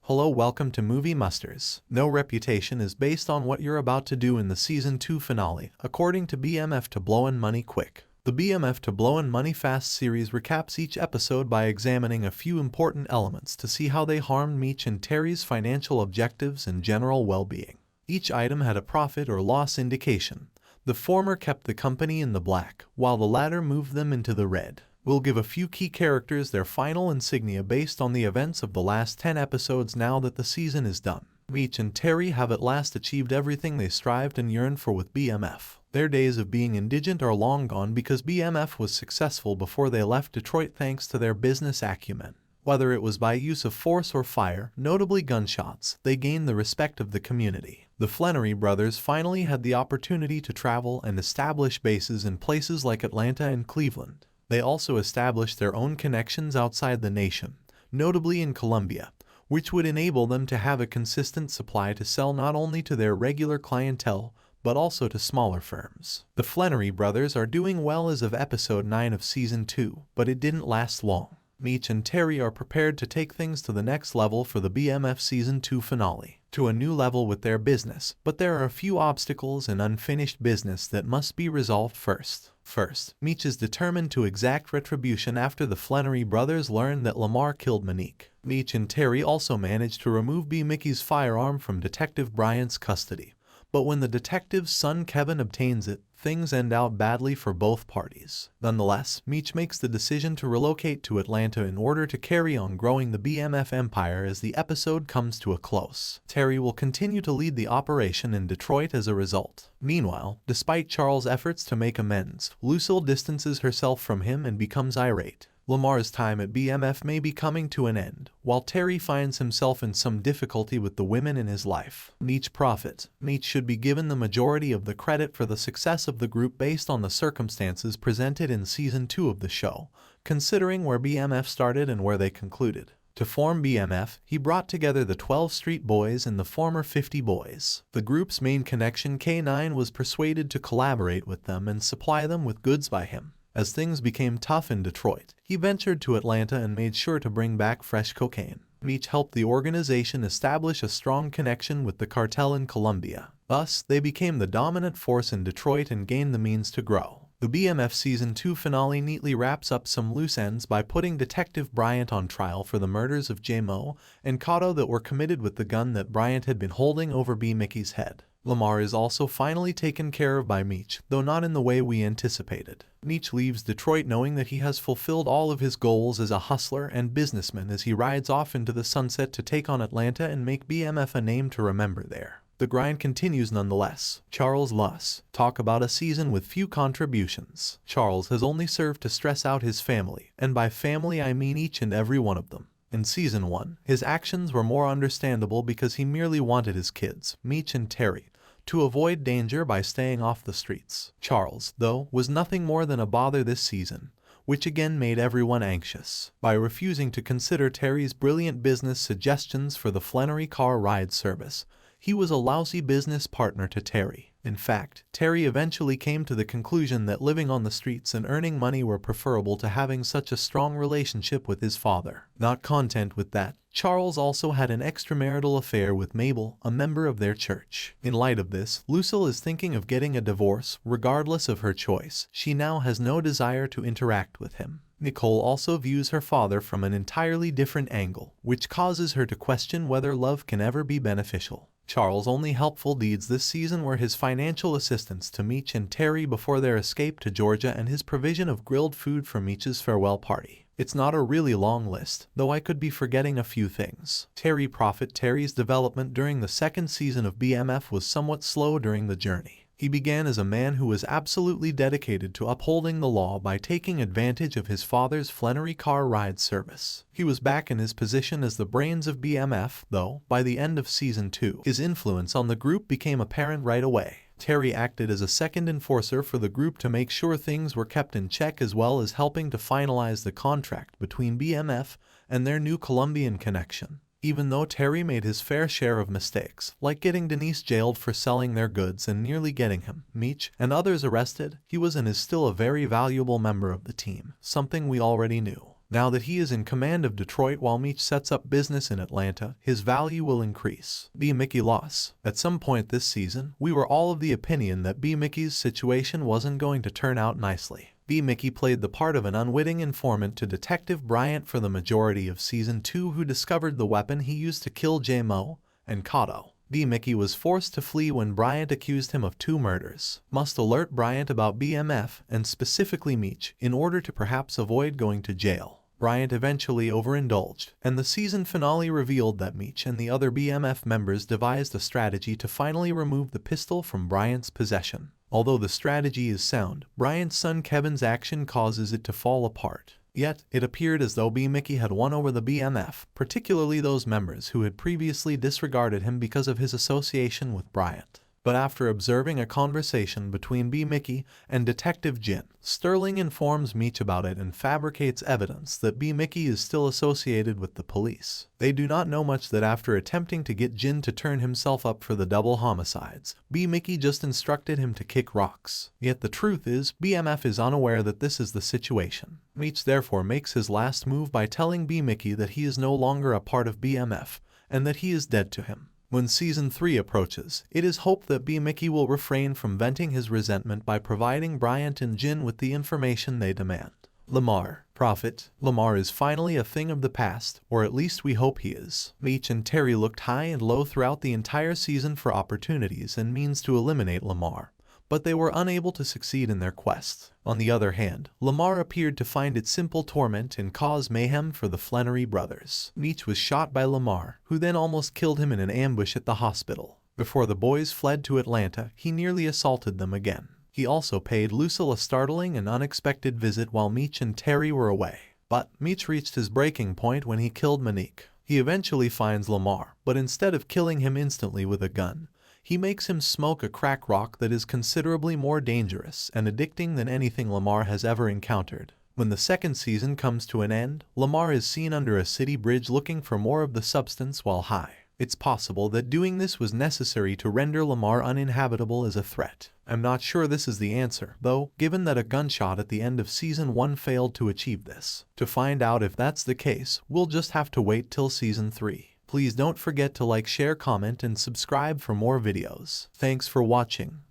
Hello, welcome to Movie Musters. No reputation is based on what you're about to do in the Season 2 finale, according to BMF to Blowin' Money Quick. The BMF to Blowin' Money Fast series recaps each episode by examining a few important elements to see how they harmed Meech and Terry's financial objectives and general well-being. Each item had a profit or loss indication. The former kept the company in the black, while the latter moved them into the red. We'll give a few key characters their final insignia based on the events of the last 10 episodes now that the season is done. Meech and Terry have at last achieved everything they strived and yearned for with BMF. Their days of being indigent are long gone because BMF was successful before they left Detroit thanks to their business acumen. Whether it was by use of force or fire, notably gunshots, they gained the respect of the community. The Flenory brothers finally had the opportunity to travel and establish bases in places like Atlanta and Cleveland. They also established their own connections outside the nation, notably in Colombia, which would enable them to have a consistent supply to sell not only to their regular clientele, but also to smaller firms. The Flenory brothers are doing well as of episode 9 of season 2, but it didn't last long. Meech and Terry are prepared to take things to the next level for the BMF season 2 finale, to a new level with their business, but there are a few obstacles and unfinished business that must be resolved first. First, Meech is determined to exact retribution after the Flenory brothers learned that Lamar killed Monique. Meech and Terry also managed to remove B Mickie's firearm from Detective Bryant's custody. But when the detective's son Kevin obtains it, things end out badly for both parties. Nonetheless, Meech makes the decision to relocate to Atlanta in order to carry on growing the BMF empire as the episode comes to a close. Terry will continue to lead the operation in Detroit as a result. Meanwhile, despite Charles' efforts to make amends, Lucille distances herself from him and becomes irate. Lamar's time at BMF may be coming to an end, while Terry finds himself in some difficulty with the women in his life. Meech profits. Meech should be given the majority of the credit for the success of the group based on the circumstances presented in season 2 of the show, considering where BMF started and where they concluded. To form BMF, he brought together the 12 Street Boys and the former 50 Boys. The group's main connection, K9, was persuaded to collaborate with them and supply them with goods by him. As things became tough in Detroit, he ventured to Atlanta and made sure to bring back fresh cocaine. Meech helped the organization establish a strong connection with the cartel in Colombia. Thus, they became the dominant force in Detroit and gained the means to grow. The BMF Season 2 finale neatly wraps up some loose ends by putting Detective Bryant on trial for the murders of Jay Mo and Kato that were committed with the gun that Bryant had been holding over B Mickie's head. Lamar is also finally taken care of by Meech, though not in the way we anticipated. Meech leaves Detroit knowing that he has fulfilled all of his goals as a hustler and businessman as he rides off into the sunset to take on Atlanta and make BMF a name to remember there. The grind continues nonetheless. Charles Luss. Talk about a season with few contributions. Charles has only served to stress out his family, and by family I mean each and every one of them. In season 1, his actions were more understandable because he merely wanted his kids, Meech and Terry, to avoid danger by staying off the streets. Charles, though, was nothing more than a bother this season, which again made everyone anxious. By refusing to consider Terry's brilliant business suggestions for the Flenory car ride service, he was a lousy business partner to Terry. In fact, Terry eventually came to the conclusion that living on the streets and earning money were preferable to having such a strong relationship with his father. Not content with that, Charles also had an extramarital affair with Mabel, a member of their church. In light of this, Lucille is thinking of getting a divorce, regardless of her choice. She now has no desire to interact with him. Michole also views her father from an entirely different angle, which causes her to question whether love can ever be beneficial. Charles' only helpful deeds this season were his financial assistance to Meech and Terry before their escape to Georgia and his provision of grilled food for Meech's farewell party. It's not a really long list, though I could be forgetting a few things. Terry's development during the second season of BMF was somewhat slow during the journey. He began as a man who was absolutely dedicated to upholding the law by taking advantage of his father's Flenory car ride service. He was back in his position as the brains of BMF, though, by the end of season 2, his influence on the group became apparent right away. Terry acted as a second enforcer for the group to make sure things were kept in check as well as helping to finalize the contract between BMF and their new Colombian connection. Even though Terry made his fair share of mistakes, like getting Denise jailed for selling their goods and nearly getting him, Meech, and others arrested, he was and is still a very valuable member of the team, something we already knew. Now that he is in command of Detroit while Meech sets up business in Atlanta, his value will increase. B Mickie loss. At some point this season, we were all of the opinion that B Mickie's situation wasn't going to turn out nicely. B Mickie played the part of an unwitting informant to Detective Bryant for the majority of Season 2 who discovered the weapon he used to kill Jay Mo and Kato. B Mickie was forced to flee when Bryant accused him of 2 murders. Must alert Bryant about BMF and specifically Meech in order to perhaps avoid going to jail. Bryant eventually overindulged, and the season finale revealed that Meech and the other BMF members devised a strategy to finally remove the pistol from Bryant's possession. Although the strategy is sound, Bryant's son Kevin's action causes it to fall apart. Yet, it appeared as though B Mickie had won over the BMF, particularly those members who had previously disregarded him because of his association with Bryant. But after observing a conversation between B Mickie and Detective Jin, Sterling informs Meech about it and fabricates evidence that B Mickie is still associated with the police. They do not know much that after attempting to get Jin to turn himself up for the double homicides, B Mickie just instructed him to kick rocks. Yet the truth is, BMF is unaware that this is the situation. Meech therefore makes his last move by telling B Mickie that he is no longer a part of BMF and that he is dead to him. When Season 3 approaches, it is hoped that B Mickie will refrain from venting his resentment by providing Bryant and Jin with the information they demand. Lamar. Prophet. Lamar is finally a thing of the past, or at least we hope he is. Meech and Terry looked high and low throughout the entire season for opportunities and means to eliminate Lamar, but they were unable to succeed in their quest. On the other hand, Lamar appeared to find it simple torment and cause mayhem for the Flenory brothers. Meech was shot by Lamar, who then almost killed him in an ambush at the hospital. Before the boys fled to Atlanta, he nearly assaulted them again. He also paid Lucille a startling and unexpected visit while Meech and Terry were away. But Meech reached his breaking point when he killed Monique. He eventually finds Lamar, but instead of killing him instantly with a gun, he makes him smoke a crack rock that is considerably more dangerous and addicting than anything Lamar has ever encountered. When the second season comes to an end, Lamar is seen under a city bridge looking for more of the substance while high. It's possible that doing this was necessary to render Lamar uninhabitable as a threat. I'm not sure this is the answer, though, given that a gunshot at the end of Season 1 failed to achieve this. To find out if that's the case, we'll just have to wait till Season 3. Please don't forget to like, share, comment, and subscribe for more videos. Thanks for watching.